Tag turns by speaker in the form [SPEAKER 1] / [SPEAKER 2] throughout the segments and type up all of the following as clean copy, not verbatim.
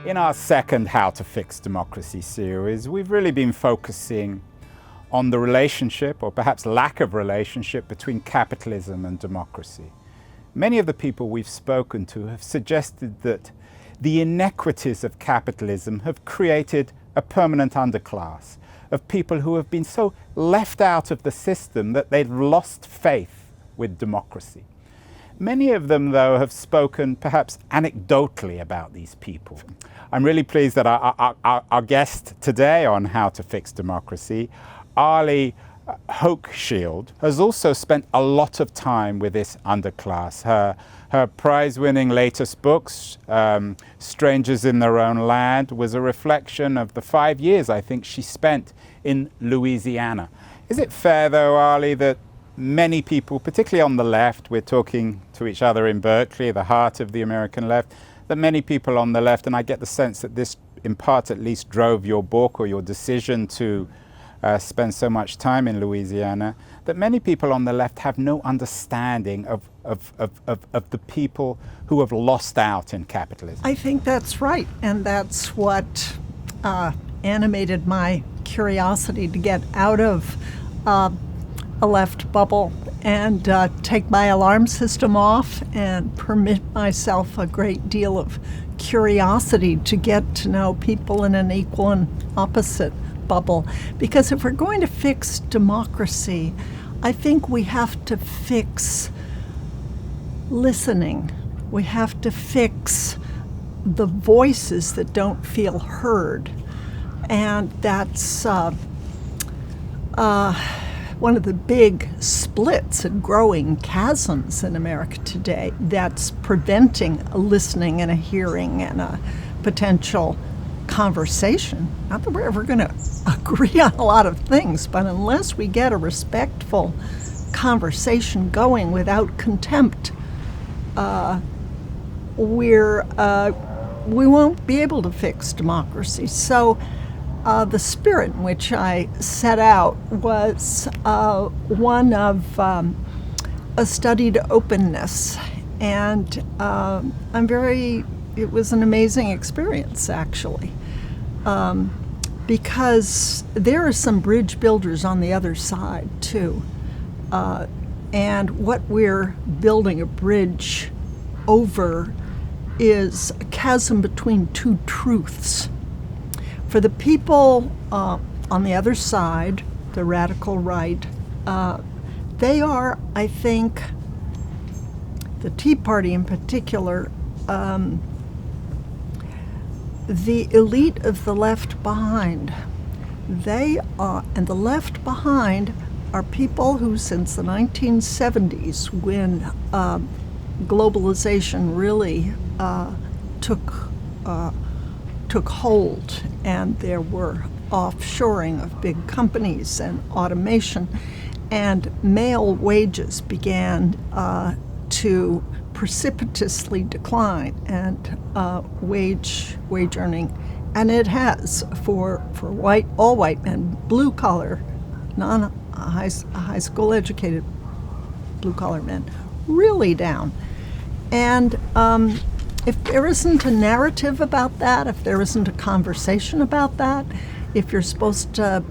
[SPEAKER 1] In our second How to Fix Democracy series, we've really been focusing on the relationship, or perhaps lack of relationship, between capitalism and democracy. Many of the people we've spoken to have suggested that the inequities of capitalism have created a permanent underclass of people who have been so left out of the system that they've lost faith with democracy. Many of them, though, have spoken perhaps anecdotally about these people. I'm really pleased that our guest today on How to Fix Democracy, Arlie Hochschild, has also spent a lot of time with this underclass. Her prize-winning latest books, Strangers in Their Own Land, was a reflection of the 5 years, I think, she spent in Louisiana. Is it fair, though, Arlie, that many people, particularly on the left, we're talking to each other in Berkeley, the heart of the American left, that many people on the left, and I get the sense that this in part at least drove your book or your decision to spend so much time in Louisiana, that many people on the left have no understanding of the people who have lost out in capitalism.
[SPEAKER 2] I think that's right, and that's what animated my curiosity to get out of a left bubble and take my alarm system off and permit myself a great deal of curiosity to get to know people in an equal and opposite bubble. Because if we're going to fix democracy, I think we have to fix listening. We have to fix the voices that don't feel heard. And that's one of the big splits and growing chasms in America today that's preventing a listening and a hearing and a potential conversation. Not that we're ever going to agree on a lot of things, but unless we get a respectful conversation going without contempt, we won't be able to fix democracy. So the spirit in which I set out was one of a studied openness, and it was an amazing experience, actually, because there are some bridge builders on the other side, too. And what we're building a bridge over is a chasm between two truths. For the people on the other side, the radical right, they are, I think, the Tea Party in particular, the elite of the left behind. They are, and the left behind are people who, since the 1970s, when globalization really took hold, and there were offshoring of big companies and automation, and male wages began to precipitously decline, and wage earning, and it has for all white men, blue collar, high school educated blue collar men, really down. And if there isn't a narrative about that, if there isn't a conversation about that, if you're supposed to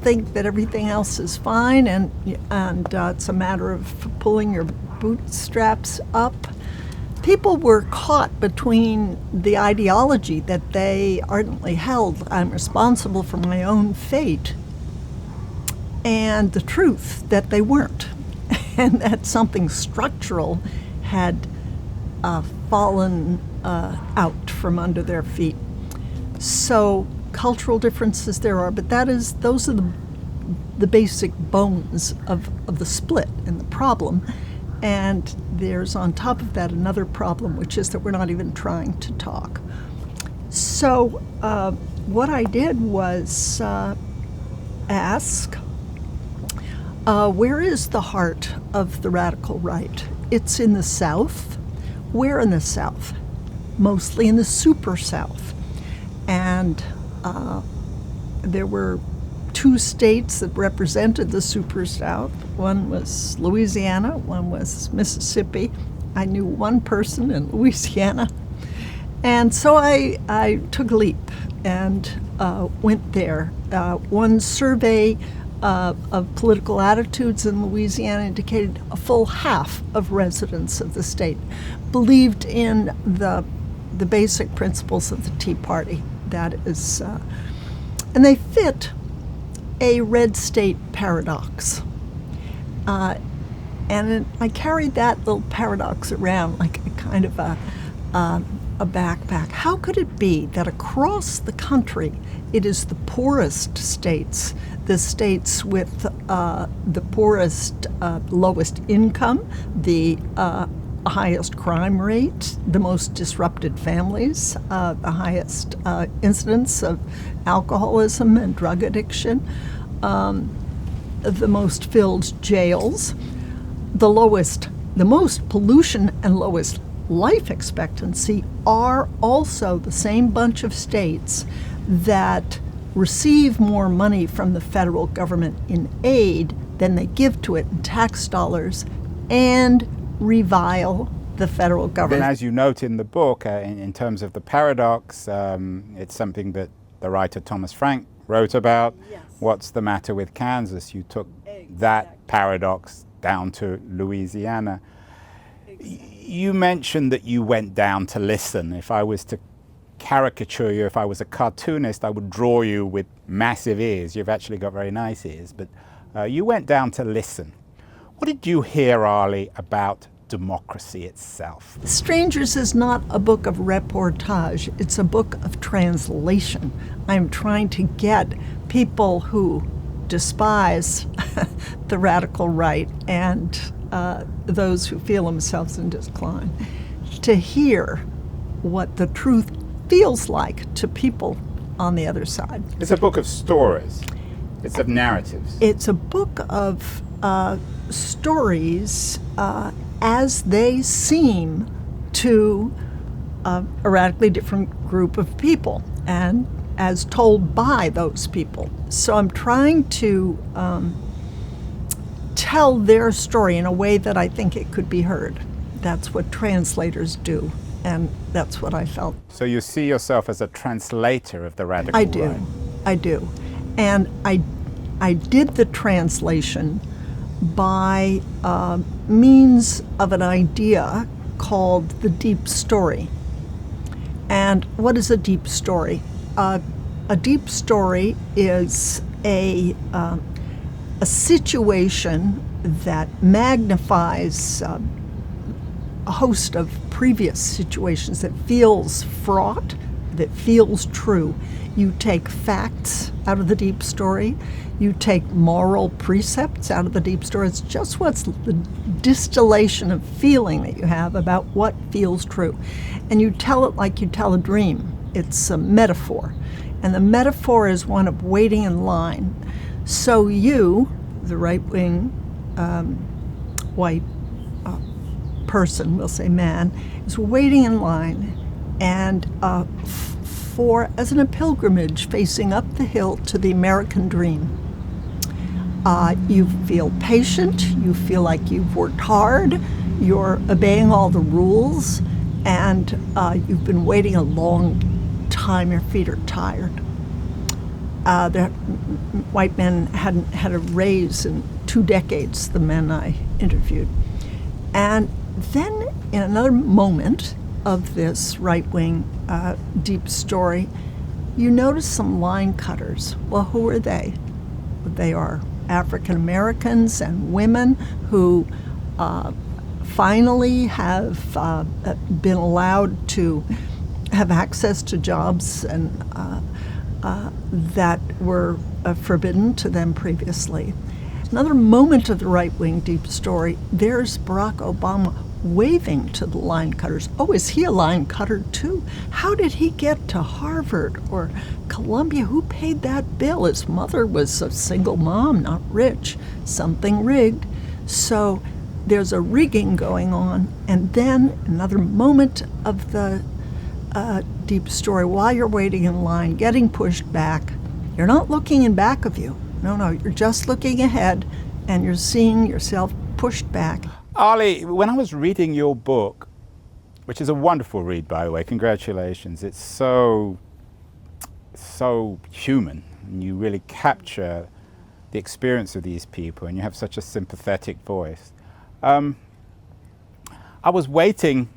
[SPEAKER 2] think that everything else is fine and it's a matter of pulling your bootstraps up, people were caught between the ideology that they ardently held, I'm responsible for my own fate, and the truth that they weren't, and that something structural had fallen out from under their feet. So cultural differences there are, but those are the basic bones of the split and the problem. And there's on top of that another problem, which is that we're not even trying to talk. So what I did was ask, where is the heart of the radical right? It's in the South. Where in the South? Mostly in the super South. And there were two states that represented the super South. One was Louisiana, one was Mississippi. I knew one person in Louisiana. And so I took a leap and went there. One survey of political attitudes in Louisiana indicated a full half of residents of the state believed in the basic principles of the Tea Party. That is, and they fit a red state paradox. And I carried that little paradox around like a kind of a backpack. How could it be that across the country it is the poorest states, the states with the poorest, lowest income, the highest crime rate, the most disrupted families, the highest incidence of alcoholism and drug addiction, the most filled jails, the most pollution and lowest life expectancy are also the same bunch of states that receive more money from the federal government in aid than they give to it in tax dollars and revile the federal government.
[SPEAKER 1] And as you note in the book, in terms of the paradox, it's something that the writer Thomas Frank wrote about.
[SPEAKER 2] Yes.
[SPEAKER 1] What's the matter with Kansas? You took that paradox down to Louisiana. You mentioned that you went down to listen. If I was to caricature you, if I was a cartoonist, I would draw you with massive ears. You've actually got very nice ears, but you went down to listen. What did you hear, Arlie, about democracy itself?
[SPEAKER 2] Strangers is not a book of reportage. It's a book of translation. I'm trying to get people who despise the radical right and those who feel themselves in decline to hear what the truth feels like to people on the other side.
[SPEAKER 1] It's a book of stories. It's of narratives.
[SPEAKER 2] It's a book of stories as they seem to a radically different group of people and as told by those people. So I'm trying to tell their story in a way that I think it could be heard. That's what translators do, and that's what I felt.
[SPEAKER 1] So you see yourself as a translator of the radical
[SPEAKER 2] I do.
[SPEAKER 1] right?
[SPEAKER 2] I do. And I did the translation by means of an idea called the deep story. And what is a deep story? A deep story is a situation that magnifies a host of previous situations, that feels fraught, that feels true. You take facts out of the deep story. You take moral precepts out of the deep story. It's just what's the distillation of feeling that you have about what feels true. And you tell it like you tell a dream. It's a metaphor. And the metaphor is one of waiting in line. So you, the right-wing white person, we'll say man, is waiting in line and as in a pilgrimage facing up the hill to the American dream. You feel patient, you feel like you've worked hard, you're obeying all the rules, and you've been waiting a long time, your feet are tired. The white men hadn't had a raise in 2 decades, the men I interviewed. And then in another moment of this right-wing deep story, you notice some line cutters. Well, who are they? They are African Americans and women who finally have been allowed to have access to jobs and that were forbidden to them previously. Another moment of the right-wing deep story, there's Barack Obama waving to the line cutters. Oh, is he a line cutter too? How did he get to Harvard or Columbia? Who paid that bill? His mother was a single mom, not rich. Something rigged. So there's a rigging going on. And then another moment of the deep story, while you're waiting in line, getting pushed back, you're not looking in back of you. No, you're just looking ahead and you're seeing yourself pushed back.
[SPEAKER 1] Arlie, when I was reading your book, which is a wonderful read, by the way. Congratulations. It's so human, and you really capture the experience of these people, and you have such a sympathetic voice. I was waiting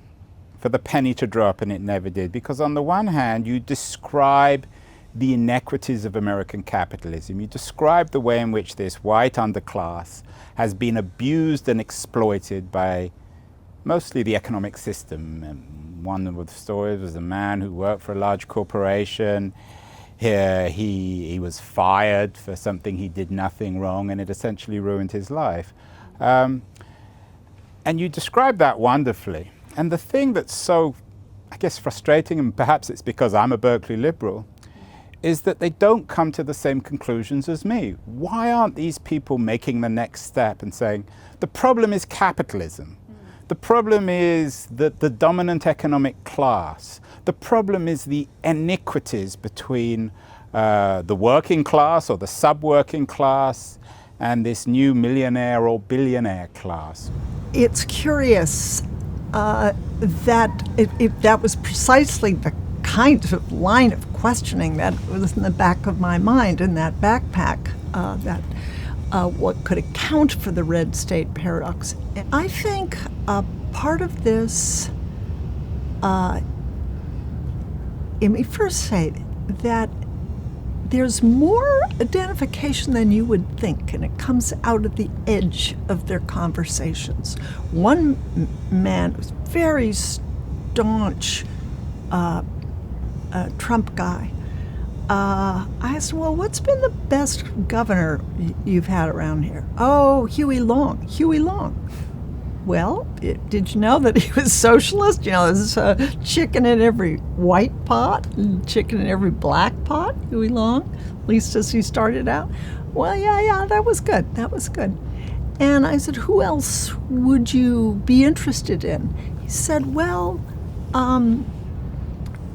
[SPEAKER 1] for the penny to drop, and it never did, because on the one hand, you describe the inequities of American capitalism. You describe the way in which this white underclass has been abused and exploited by mostly the economic system. And one of the stories was a man who worked for a large corporation. He was fired for something he did nothing wrong, and it essentially ruined his life. And you describe that wonderfully. And the thing that's so, I guess, frustrating, and perhaps it's because I'm a Berkeley liberal, is that they don't come to the same conclusions as me. Why aren't these people making the next step and saying, the problem is capitalism. The problem is the dominant economic class. The problem is the iniquities between the working class or the sub-working class and this new millionaire or billionaire class.
[SPEAKER 2] It's curious that that was precisely the kind of line of questioning that was in the back of my mind in that backpack, what could account for the red state paradox. I think part of this, let me first say that there's more identification than you would think, and it comes out at the edge of their conversations. One man was very staunch Trump guy. I asked him, well, what's been the best governor you've had around here? Oh, Huey Long. Huey Long. Well, did you know that he was socialist? You know, there's chicken in every white pot and chicken in every black pot, Huey Long, at least as he started out. Well, yeah, that was good. That was good. And I said, who else would you be interested in? He said, well,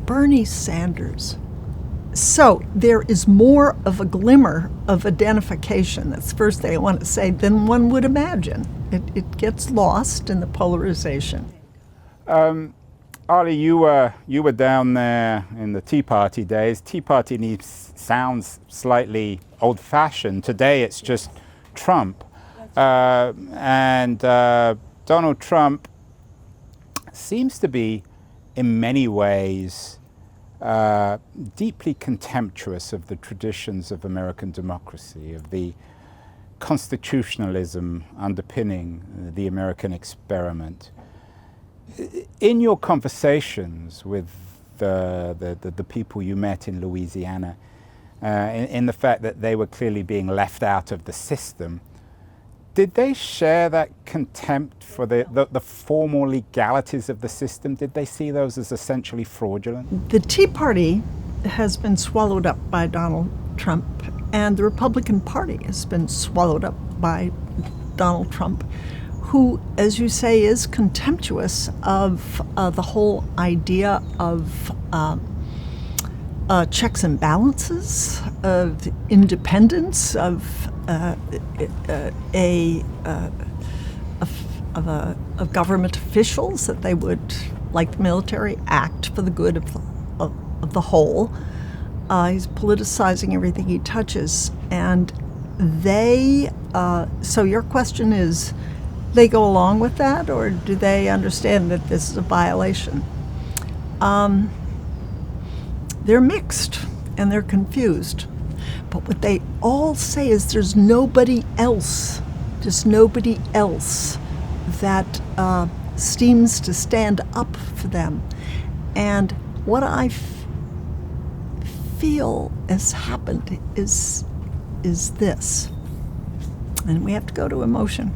[SPEAKER 2] Bernie Sanders. So there is more of a glimmer of identification, that's the first thing I want to say, than one would imagine. It gets lost in the polarization.
[SPEAKER 1] Arlie, you were down there in the Tea Party days. Tea Party sounds slightly old-fashioned. Today it's just Trump. And Donald Trump seems to be, in many ways, deeply contemptuous of the traditions of American democracy, of the constitutionalism underpinning the American experiment. In your conversations with the people you met in Louisiana, in the fact that they were clearly being left out of the system, did they share that contempt for the formal legalities of the system? Did they see those as essentially fraudulent?
[SPEAKER 2] The Tea Party has been swallowed up by Donald Trump, and the Republican Party has been swallowed up by Donald Trump, who, as you say, is contemptuous of the whole idea of checks and balances, of independence, of government officials, that they would, like the military, act for the good of the whole. He's politicizing everything he touches, and they. So your question is, they go along with that, or do they understand that this is a violation? They're mixed and they're confused. But what they all say is there's nobody else that seems to stand up for them. And what I feel has happened is this. And we have to go to emotion.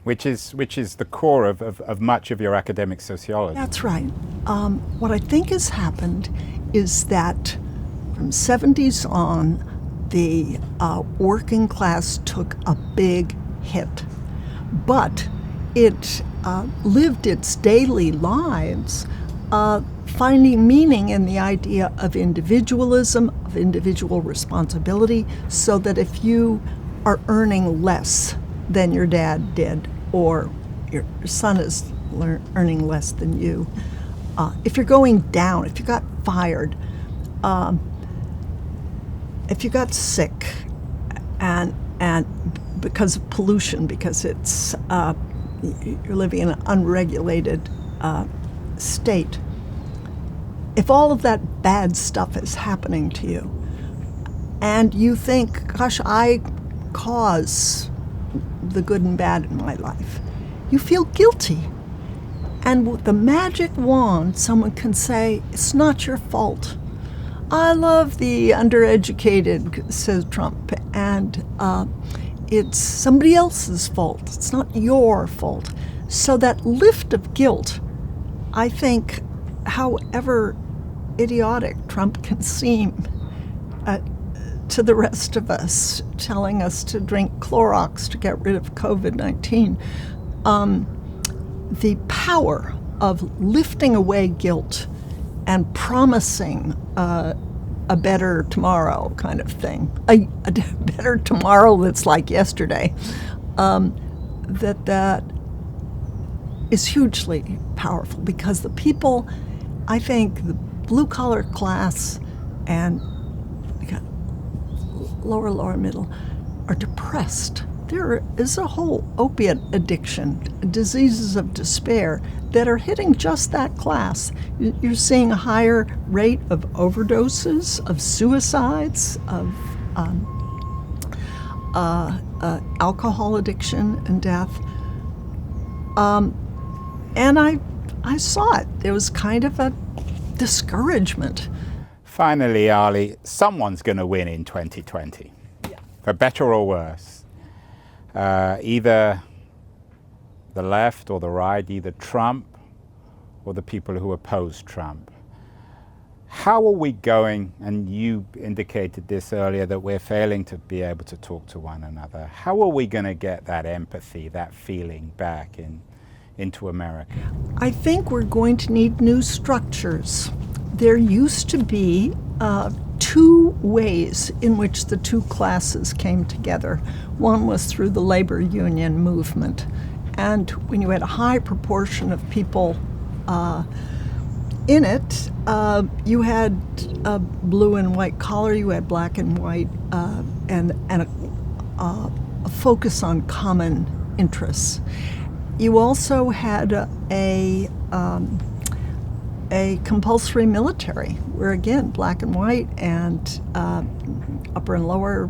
[SPEAKER 1] Which is the core of much of your academic sociology.
[SPEAKER 2] That's right. What I think has happened is that from 70s on, the working class took a big hit. But it lived its daily lives finding meaning in the idea of individualism, of individual responsibility, so that if you are earning less than your dad did, or your son is people earning less than you. If you're going down, if you got fired, if you got sick, and because of pollution, because it's you're living in an unregulated state, if all of that bad stuff is happening to you, and you think, gosh, I cause the good and bad in my life, you feel guilty. And with the magic wand, someone can say, it's not your fault. I love the undereducated, says Trump, and it's somebody else's fault. It's not your fault. So that lift of guilt, I think, however idiotic Trump can seem to the rest of us, telling us to drink Clorox to get rid of COVID-19, the power of lifting away guilt and promising a better tomorrow kind of thing, a better tomorrow that's like yesterday, that is hugely powerful, because the people, I think, the blue-collar class and lower middle are depressed. There is a whole opiate addiction, diseases of despair that are hitting just that class. You're seeing a higher rate of overdoses, of suicides, of alcohol addiction and death. And I saw it. There was kind of a discouragement.
[SPEAKER 1] Finally, Arlie, someone's going to win in 2020, for better or worse. Either the left or the right, either Trump or the people who oppose Trump. How are we going, and you indicated this earlier, that we're failing to be able to talk to one another. How are we going to get that empathy, that feeling back into America?
[SPEAKER 2] I think we're going to need new structures. There used to be two ways in which the two classes came together. One was through the labor union movement. And when you had a high proportion of people in it, you had a blue and white collar, you had black and white, and a focus on common interests. You also had a compulsory military, where again, black and white and upper and lower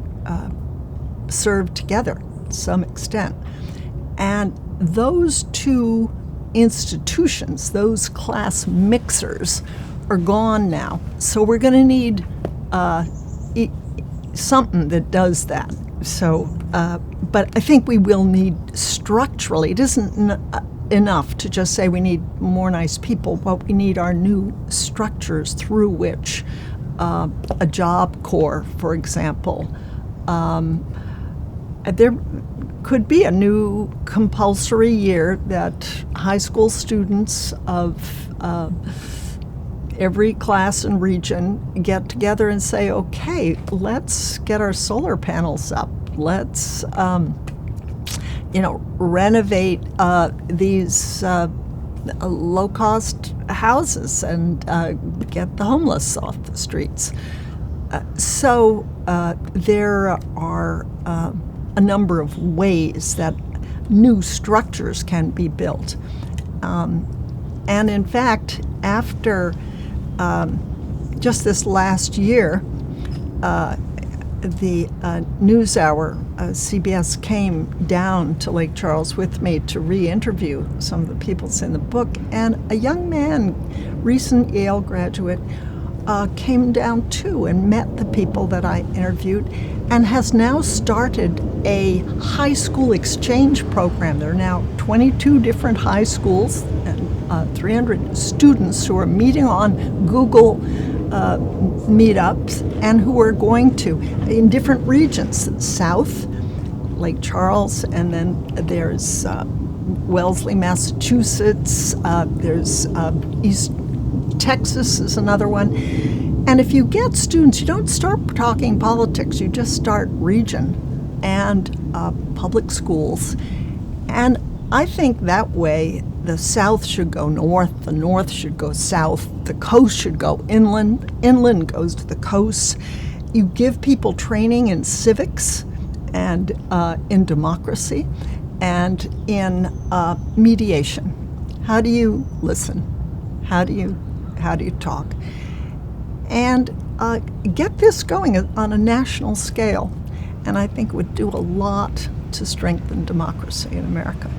[SPEAKER 2] served together to some extent. And those two institutions, those class mixers, are gone now. So we're going to need something that does that. So, but I think we will need structurally. It isn't enough to just say we need more nice people. What we need are new structures through which a job corps, for example, there could be a new compulsory year that high school students of every class and region get together and say, okay, let's get our solar panels up. Let's renovate these low-cost houses and get the homeless off the streets. So there are a number of ways that new structures can be built. And in fact, after just this last year, the NewsHour, CBS, came down to Lake Charles with me to re-interview some of the people in the book, and a young man, recent Yale graduate, came down too and met the people that I interviewed, and has now started a high school exchange program. There are now 22 different high schools and 300 students who are meeting on Google meetups, and who are going to, in different regions, South, Lake Charles, and then there's Wellesley, Massachusetts, there's East Texas is another one. And if you get students, you don't start talking politics, you just start region and public schools. And I think that way the South should go north, the North should go south, the coast should go inland, inland goes to the coast. You give people training in civics and in democracy and in mediation. How do you listen? How do you talk? And get this going on a national scale. And I think it would do a lot to strengthen democracy in America.